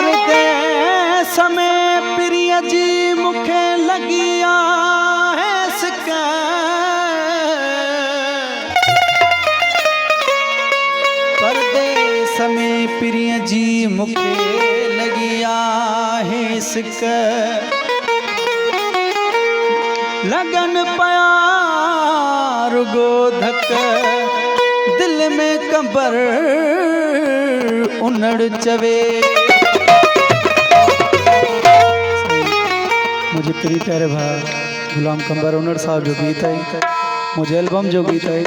परदेस में प्रिय जी मुखे लगिया है सिका परदेस में प्रिय जी मुखे लगिया है सिका लगन प्यार गोधक दिल में कंबर उनड़ चवे। मुझे प्रिय प्यारे भाई गुलाम कंबर उनड़ साहब जो गीत है मुझे एल्बम जो गीत है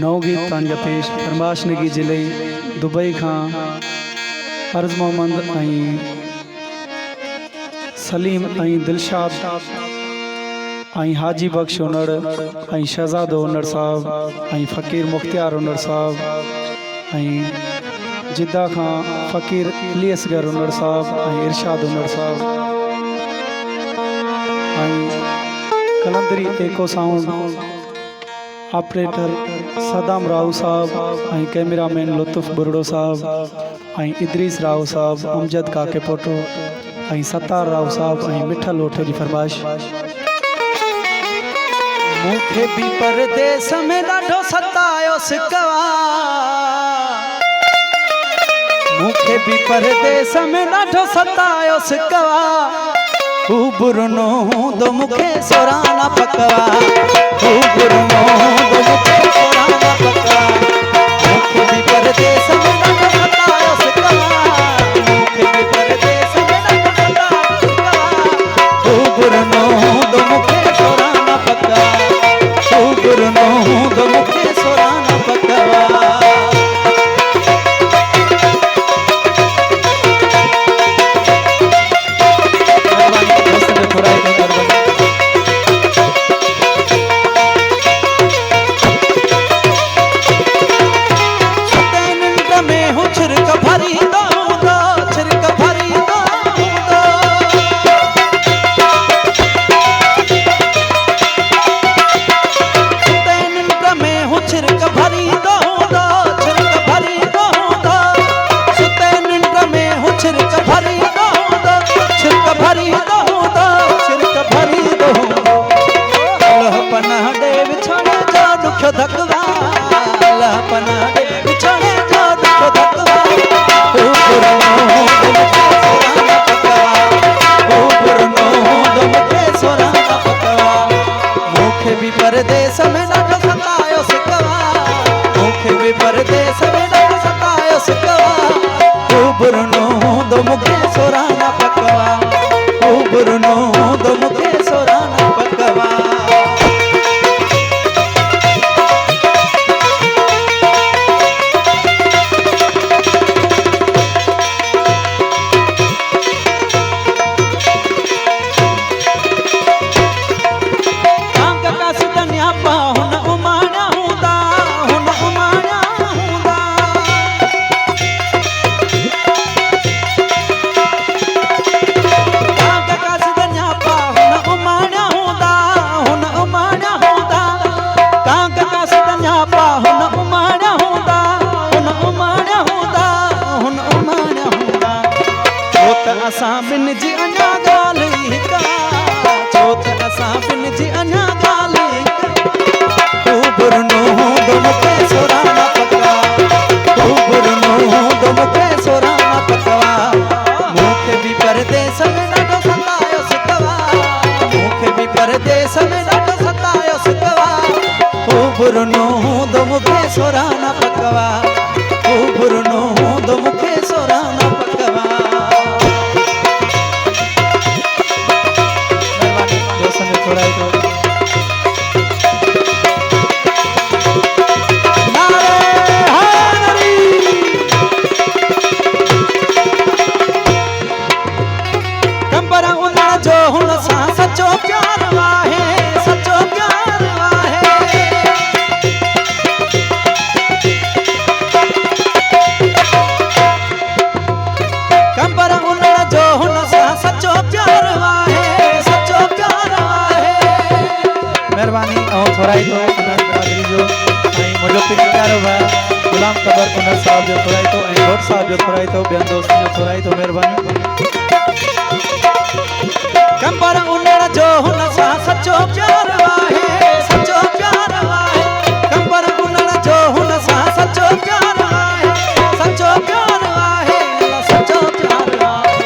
9 गीत तांजा पेश फरमाश नगी जिले दुबई खां अर्ज मोहम्मद आई सलीम आई दिलशाद आई हाजी बख्श उनड़ आई शहजाद उनड़ साहब आई फ़कीर मुख्तियार उनड़ साहब आई जिद्दा खां फ़कीर इलियसगर उनड़ साहब आई इरशाद उनड़ साहब आई कलंदरी एको साउंड ऑपरेटर सदाम राव साहब आई कैमरामैन लुत्फ बुरड़ो साहब आई इदरीस राव साहब अमजद काके पोटो आई सत्तार राव साहब आई मिठा लोठे जी फरमाइश। मुखे भी परदेस में ॾाढो सतायो सिकवा मुखे भी परदेस में ॾाढो सतायो सिकवा हू बुरनो दो मुखे सोराना पकवा हू बुरनो दो मुखे सोराना पकवा मुखे भी परदेस में ॾाढो सतायो सिकवा मुखे भी परदेस में ॾाढो सतायो सिकवा हू बुरनो दो मुखे सोराना पकवा गुरनो दो मुखे सोराना पकवा। परदेस में ॾाढो सतायो सिकवा मुखे भी परदेस में ॾाढो सतायो सिकवा हू बुरनो दो मुखे सोराना पकवा हू बुरनो दो मुखे सोराना पकवा। असां बिन जी अञा ॻाल्हि का छो त असां बिन जी अञा ॻाल्हि तू बुरनो दो मुखे सोराना पकवा तू बुरनो दो मुखे सोराना पकवा मुखे भी परदेस में ॾाढो सतायो सिकवा मुखे भी परदेस में ॾाढो सतायो सिकवा तू बुरनो दो मुखे सोराना पकवा तू बुरनो दो मुखे सोराना पकवा। कंबर उनड़ जो हुन सां सचो प्यार आहे सचो प्यार आहे कंबर उनड़ जो हुन सां सचो प्यार आहे सचो प्यार आहे। मेहरबानी ऐं थोराई तो बिरादरी जो ऐं मुंहिंजो प्यारो भाउ गुलाम कंबर उनड़ साहब जो थोराई तो ऐं घोट साहब जो थोराई तो बेन दोस्त ने थोराई तो मेहरबानी कंबर उन्नड़ जो हुन सा सच्चो प्यार आहे सच्चो प्यार आहे कंबर उन्नड़ जो हुन सा सच्चो प्यार आहे सच्चो प्यार आहे सच्चो प्यार आहे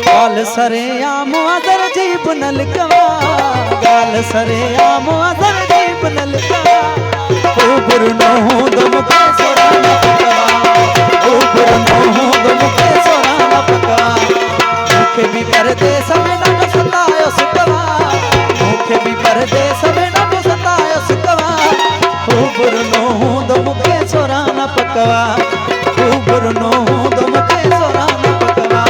गाल सरे आम अदर जीब नलकवा गाल सरे आम अदर जीब नलकवा ओ गुरनो दम के सोराना पकवा ओ गुरनो दम के सोराना पकवा मुखे भी परदेस में न सतायो सुकवा मुखे भी परदेस में न सतायो सुकवा ओ गुरनो दम के सोराना पकवा ओ गुरनो दम के सोराना पकवा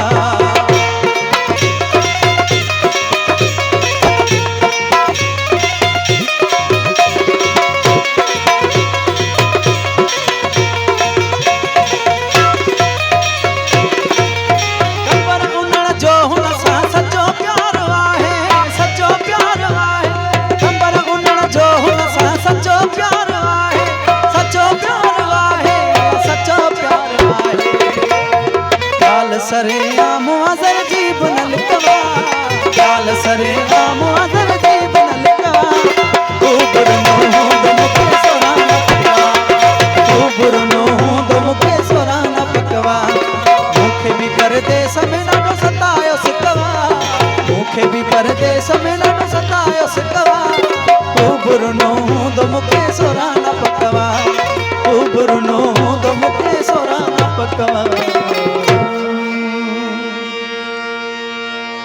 सरे आम अजर जीब नलकवा गाल सरे आम अजर जीब नलकवा ओ गुरनो दम के सोराना पकवा ओ गुरनो दम के सोराना पकवा मुखे भी परदेस में न सतायो सुकवा मुखे भी परदेस में न सतायो सुकवा ओ गुरनो दम के सोराना पकवा ओ गुरनो दम के सोराना पकवा